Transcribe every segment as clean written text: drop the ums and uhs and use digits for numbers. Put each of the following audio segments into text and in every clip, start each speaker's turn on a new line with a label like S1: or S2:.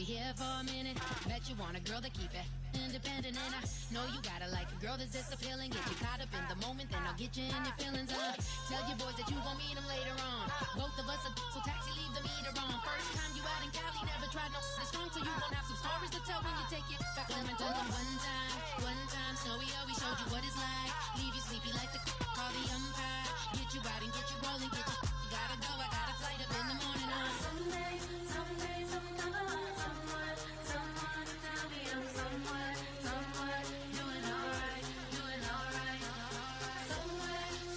S1: only here for a minute. Bet you want a girl to keep it independent, and I know you gotta like a girl that's this appealing. Get you caught up in the moment, then I'll get you in your feelings. Tell your boys that you gon' meet them later on. Both of us are so taxi, leave the meter on. First time you out in Cali, never tried no this strong, so you gon' have some stories to tell when you take it back home and tell them one time, Snowy always showed you what it's like. Leave you sleepy like the call the umpire. Get you out and get you rolling, get you gotta go, I got a flight up in the morning. Someday, someone to tell me I'm somewhere, doing alright.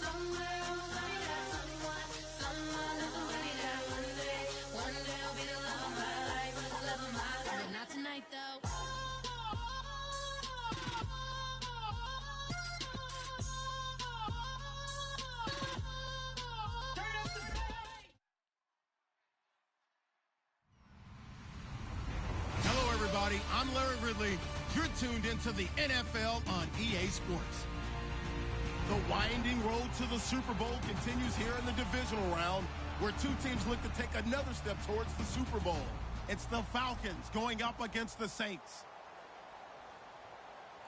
S1: Somewhere, I'll find out someone that's a way that one day I'll be the love of my life, but not tonight though.
S2: I'm Larry Ridley. You're tuned into the NFL on EA Sports. The winding road to the Super Bowl continues here in the divisional round, where two teams look to take another step towards the Super Bowl. It's the Falcons going up against the Saints.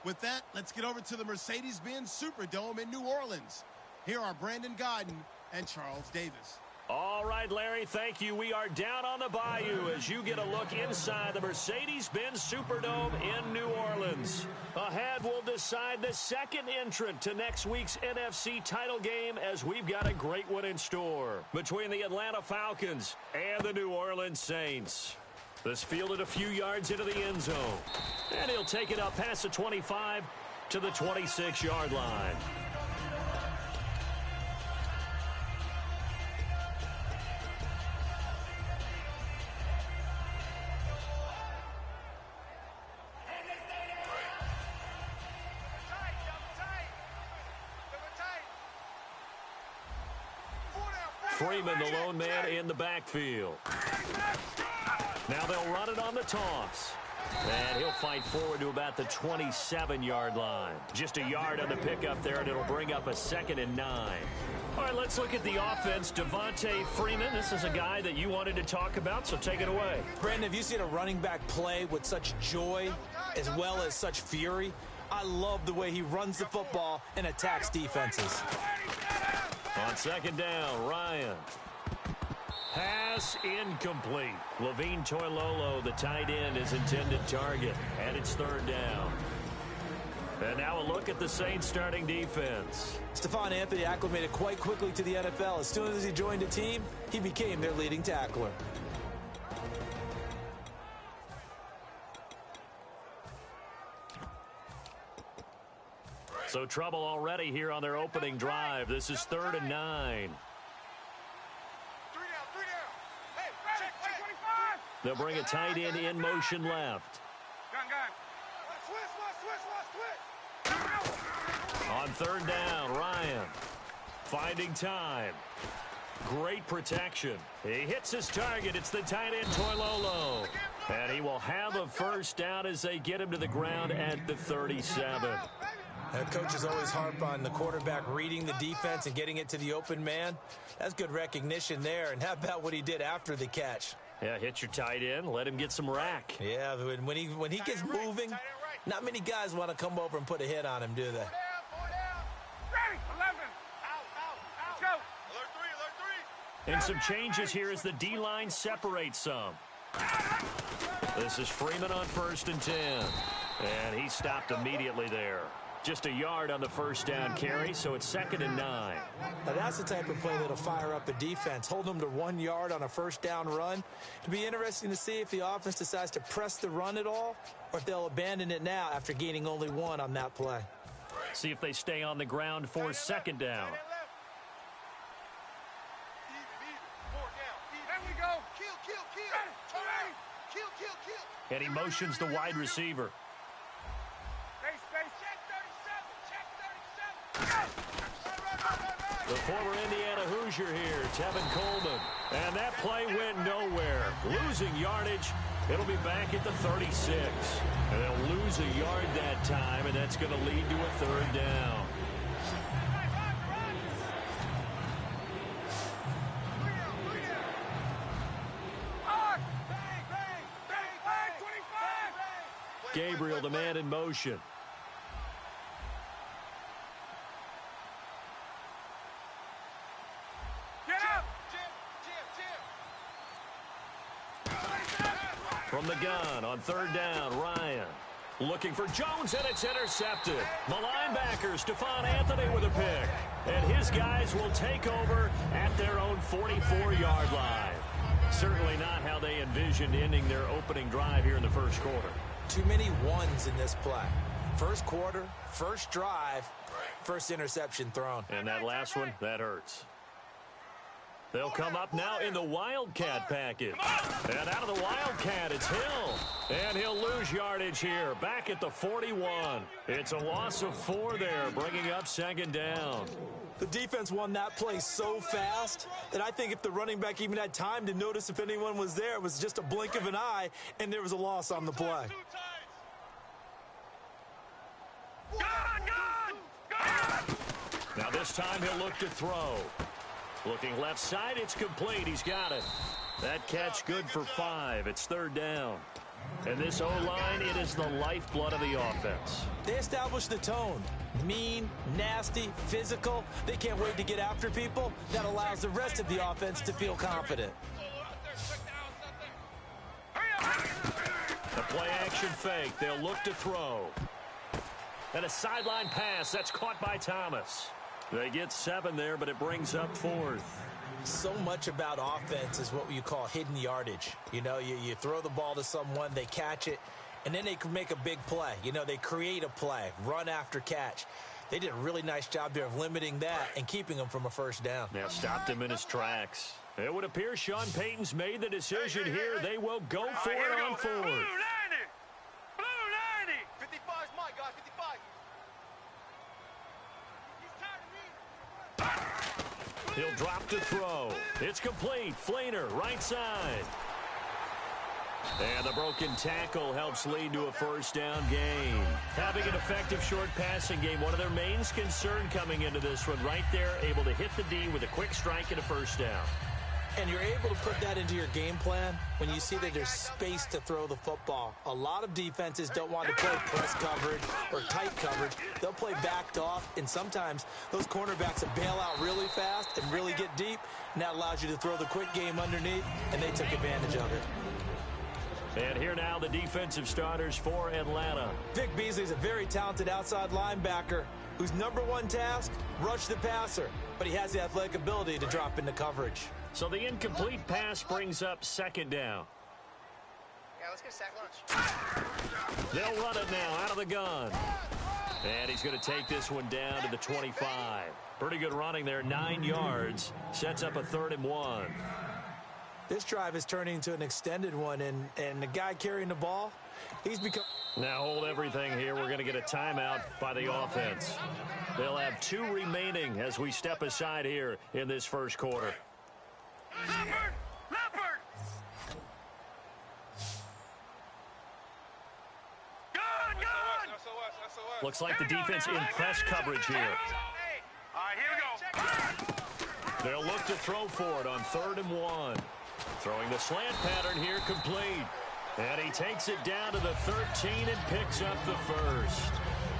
S2: With that, let's get over to the Mercedes-Benz Superdome in New Orleans. Here are Brandon Godden and Charles Davis.
S3: All right, Larry, thank you. We are down on the bayou as you get a look inside the Mercedes-Benz Superdome in New Orleans. Ahead, we'll decide the second entrant to next week's NFC title game, as we've got a great one in store between the Atlanta Falcons and the New Orleans Saints. This fielded a few yards into the end zone, and he'll take it up past the 25 to the 26-yard line. Freeman, the lone man in the backfield. Now they'll run it on the toss. And he'll fight forward to about the 27-yard line. Just a yard on the pickup there, and it'll bring up a 2nd and 9. All right, let's look at the offense. Devontae Freeman, this is a guy that you wanted to talk about, so take it away.
S4: Brandon, have you seen a running back play with such joy as well as such fury? I love the way he runs the football and attacks defenses.
S3: On 2nd down, Ryan. Pass incomplete. Levine Toilolo, the tight end, is intended target, and it's 3rd down. And now a look at the Saints starting defense.
S4: Stephon Anthony acclimated quite quickly to the NFL. As soon as he joined the team, he became their leading tackler.
S3: So trouble already here on their opening drive. This is 3rd and 9. They'll bring a tight end in motion left. On 3rd down, Ryan finding time. Great protection. He hits his target. It's the tight end, Toilolo. And he will have a 1st down as they get him to the ground at the 37.
S4: Coaches always harp on the quarterback reading the defense and getting it to the open man. That's good recognition there. And how about what he did after the catch?
S3: Yeah, hit your tight end, let him get some rack.
S4: Yeah, when he gets moving, not many guys want to come over and put a hit on him, do they?
S5: Ready, 11. Out. Let's go. Alert 3.
S3: And some changes here as the D-line separates some. This is Freeman on 1st and 10. And he stopped immediately there. Just a yard on the 1st down carry, so it's 2nd and 9.
S4: Now that's the type of play that'll fire up the defense. Hold them to 1 yard on a 1st down run. It'll be interesting to see if the offense decides to press the run at all, or if they'll abandon it now after gaining only 1 on that play.
S3: See if they stay on the ground for 2nd down.
S5: There we go. Kill.
S3: And he motions the wide receiver.
S5: Space. Check 37.
S3: The former Indiana Hoosier here, Tevin Coleman. And that play went nowhere. Losing yardage. It'll be back at the 36. And they'll lose a yard that time, and that's going to lead to a 3rd down. Gabriel, the man in motion. From the gun on third down, Ryan looking for Jones, and it's intercepted. The linebacker, Stephon Anthony, with a pick. And his guys will take over at their own 44-yard line. Certainly not how they envisioned ending their opening drive here in the first quarter.
S4: Too many ones in this play. First quarter, first drive, first interception thrown.
S3: And that last one, that hurts. They'll come up now in the Wildcat package. And out of the Wildcat, it's Hill. And he'll lose yardage here, back at the 41. It's a loss of 4 there, bringing up second down.
S4: The defense won that play so fast that I think if the running back even had time to notice if anyone was there, it was just a blink of an eye, and there was a loss on the play.
S3: Now this time he'll look to throw. Looking left side, it's complete. He's got it. That catch good for 5. It's third down. And this O-line, it is the lifeblood of the offense.
S4: They established the tone. Mean, nasty, physical. They can't wait to get after people. That allows the rest of the offense to feel confident.
S3: A play-action fake. They'll look to throw. And a sideline pass. That's caught by Thomas. They get 7 there, but it brings up 4th.
S4: So much about offense is what you call hidden yardage. You know, you throw the ball to someone, they catch it, and then they can make a big play. You know, they create a play, run after catch. They did a really nice job there of limiting that and keeping him from a first down.
S3: Now stopped him in his tracks. It would appear Sean Payton's made the decision here. They will go for it on 4th.
S5: Blue 90! Blue 90! 55's my guy, 55.
S3: He'll drop to throw. It's complete. Flainer, right side. And the broken tackle helps lead to a first down gain. Having an effective short passing game, one of their main concern coming into this one, right there, able to hit the D with a quick strike and a first down.
S4: And you're able to put that into your game plan when you see that there's space to throw the football. A lot of defenses don't want to play press coverage or tight coverage. They'll play backed off, and sometimes those cornerbacks will bail out really fast and really get deep, and that allows you to throw the quick game underneath, and they took advantage of it.
S3: And here now the defensive starters for Atlanta.
S4: Vic Beasley's a very talented outside linebacker whose #1 task, rush the passer, but he has the athletic ability to drop into coverage.
S3: So the incomplete pass brings up second down.
S5: Yeah, let's get a sack lunch.
S3: They'll run it now out of the gun. And he's going to take this one down to the 25. Pretty good running there, 9 yards. Sets up a 3rd and 1.
S4: This drive is turning into an extended one, and the guy carrying the ball, he's become...
S3: Now hold everything here. We're going to get a timeout by the offense. They'll have 2 remaining as we step aside here in this first quarter.
S5: Leopard! Leopard! Gun!
S3: Looks like the defense in press coverage here.
S5: All right, here we go.
S3: They'll look to throw for it on 3rd and 1. Throwing the slant pattern here complete. And he takes it down to the 13 and picks up the first.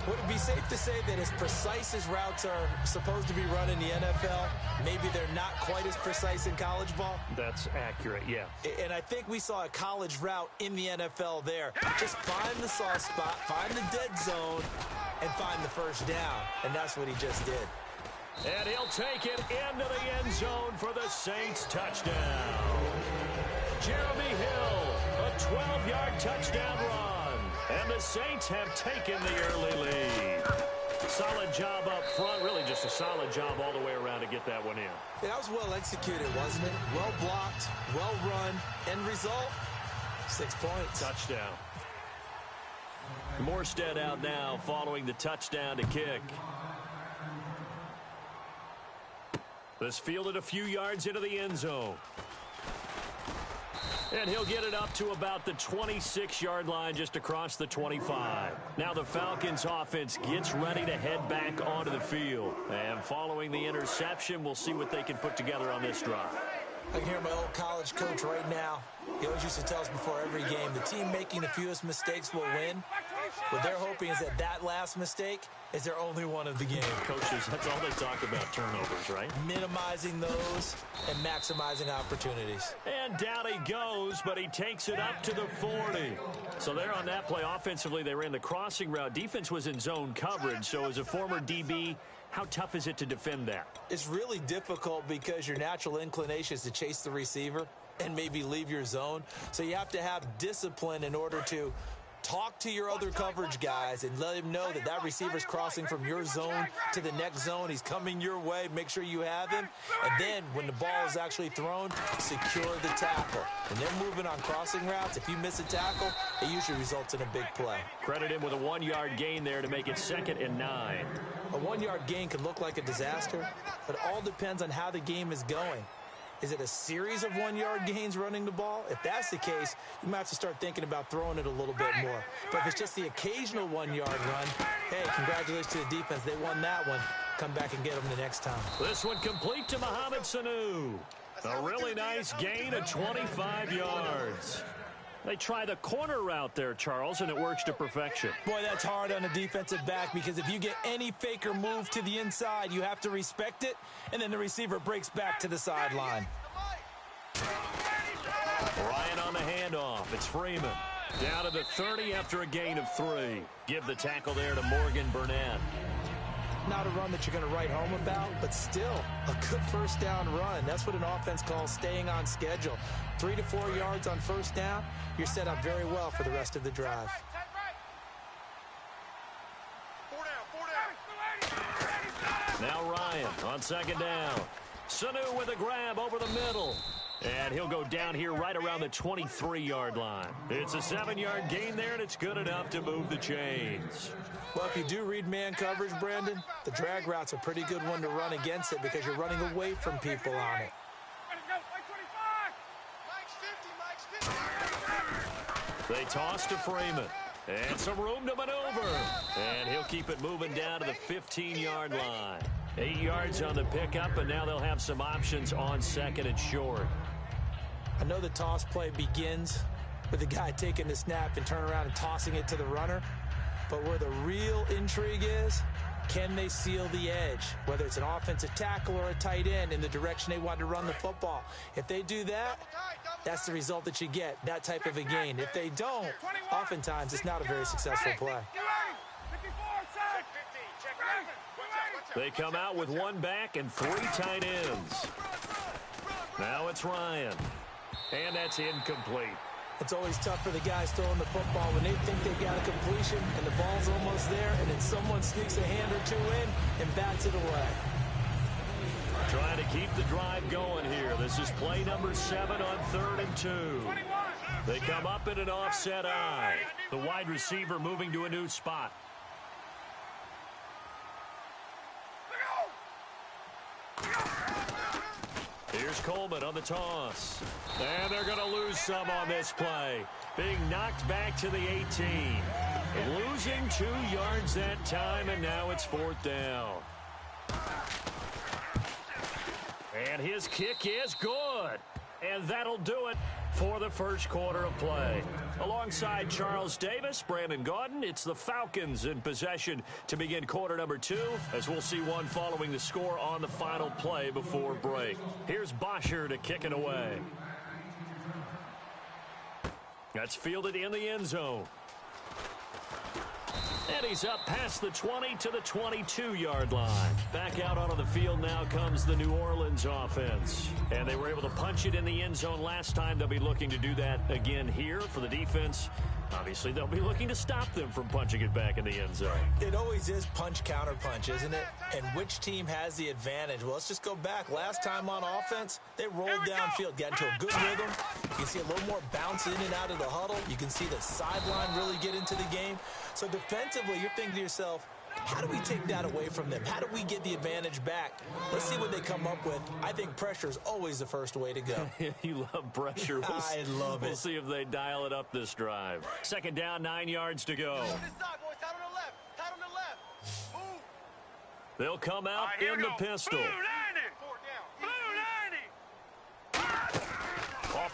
S4: Would it be safe to say that as precise as routes are supposed to be run in the NFL, maybe they're not quite as precise in college ball?
S3: That's accurate, yeah.
S4: And I think we saw a college route in the NFL there. Just find the soft spot, find the dead zone, and find the first down. And that's what he just did.
S3: And he'll take it into the end zone for the Saints touchdown. Jeremy Hill, a 12-yard touchdown run. And the Saints have taken the early lead. Solid job up front, really just a solid job all the way around to get that one in.
S4: Yeah, that was well executed, wasn't it? Well blocked, well run. End result, 6 points.
S3: Touchdown. Morstead out now following the touchdown to kick. This fielded a few yards into the end zone. And he'll get it up to about the 26-yard line just across the 25. Now the Falcons offense gets ready to head back onto the field. And following the interception, we'll see what they can put together on this drive.
S4: I can hear my old college coach right now. He always used to tell us before every game, the team making the fewest mistakes will win. What they're hoping is that that last mistake is their only one of the game.
S3: Coaches, that's all they talk about, turnovers, right?
S4: Minimizing those and maximizing opportunities.
S3: And down he goes, but he takes it up to the 40. So there on that play, offensively, they ran the crossing route. Defense was in zone coverage, so as a former DB, how tough is it to defend that?
S4: It's really difficult because your natural inclination is to chase the receiver and maybe leave your zone. So you have to have discipline in order to talk to your other coverage guys and let him know that that receiver's crossing from your zone to the next zone. He's coming your way. Make sure you have him. And then when the ball is actually thrown, secure the tackle. When they're moving on crossing routes, if you miss a tackle, it usually results in a big play.
S3: Credit him with a 1-yard gain there to make it 2nd and 9.
S4: A 1-yard gain can look like a disaster, but it all depends on how the game is going. Is it a series of 1-yard gains running the ball? If that's the case, you might have to start thinking about throwing it a little bit more. But if it's just the occasional 1-yard run, hey, congratulations to the defense. They won that one. Come back and get them the next time.
S3: This one complete to Mohamed Sanu. A really nice gain of 25 yards. They try the corner route there, Charles, and it works to perfection.
S4: Boy, that's hard on a defensive back because if you get any fake or move to the inside, you have to respect it, and then the receiver breaks back to the sideline.
S3: Ryan on the handoff. It's Freeman. Down to the 30 after a gain of 3. Give the tackle there to Morgan Burnett.
S4: Not a run that you're going to write home about, but still a good first down run. That's what an offense calls staying on schedule. 3 to 4 yards on first down, you're set up very well for the rest of the drive.
S3: Now Ryan on 2nd down. Sanu with a grab over the middle. And he'll go down here right around the 23-yard line. It's a 7-yard gain there, and it's good enough to move the chains.
S4: Well, if you do read man coverage, Brandon, the drag route's a pretty good one to run against it because you're running away from people on it.
S3: They toss to Freeman. And some room to maneuver. And he'll keep it moving down to the 15-yard line. 8 yards on the pickup, and now they'll have some options on 2nd and short.
S4: I know the toss play begins with the guy taking the snap and turn around and tossing it to the runner. But where the real intrigue is, can they seal the edge? Whether it's an offensive tackle or a tight end in the direction they want to run the football. If they do that, that's the result that you get, that type of a gain. If they don't, oftentimes it's not a very successful play.
S3: They come out with 1 back and 3 tight ends. Now it's Ryan. And that's incomplete.
S4: It's always tough for the guys throwing the football when they think they've got a completion and the ball's almost there, and then someone sneaks a hand or two in and bats it away.
S3: Trying to keep the drive going here. This is play number 7 on 3rd and 2. They come up in an offset eye. The wide receiver moving to a new spot. Here's Coleman on the toss. And they're going to lose some on this play. Being knocked back to the 18. Losing 2 yards that time, and now it's 4th down. And his kick is good. And that'll do it for the first quarter of play. Alongside Charles Davis, Brandon Gaudin, it's the Falcons in possession to begin quarter number 2, as we'll see one following the score on the final play before break. Here's Bosher to kick it away. That's fielded in the end zone. And he's up past the 20 to the 22-yard line. Back out onto the field now comes the New Orleans offense. And they were able to punch it in the end zone last time. They'll be looking to do that again here for the defense. Obviously, they'll be looking to stop them from punching it back in the end zone.
S4: It always is punch-counter-punch, isn't it? And which team has the advantage? Well, let's just go back. Last time on offense, they rolled downfield, got into a good rhythm. You can see a little more bounce in and out of the huddle. You can see the sideline really get into the game. So defensively, you're thinking to yourself, how do we take that away from them? How do we get the advantage back? Let's see what they come up with. I think pressure is always the first way to go.
S3: You love pressure.
S4: I love it.
S3: We'll see if they dial it up this drive. 2nd down, 9 yards to go. They'll come out in the pistol.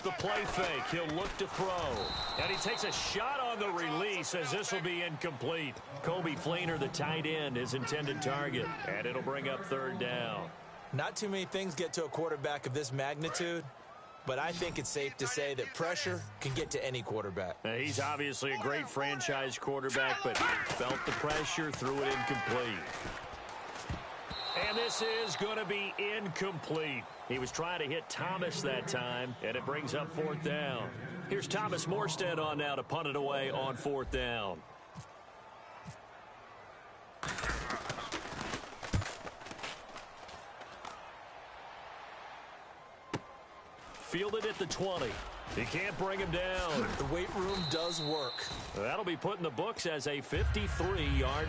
S3: the play fake. He'll look to throw. And he takes a shot on the release as this will be incomplete. Kobe Fleener, the tight end, his intended target. And it'll bring up third down.
S4: Not too many things get to a quarterback of this magnitude, but I think it's safe to say that pressure can get to any quarterback.
S3: Now, he's obviously a great franchise quarterback, but felt the pressure, threw it incomplete. And this is going to be incomplete. He was trying to hit Thomas that time, and it brings up fourth down. Here's Thomas Morstead on now to punt it away on fourth down. Fielded at the 20. He can't bring him down.
S4: The weight room does work.
S3: That'll be put in the books as a 53-yard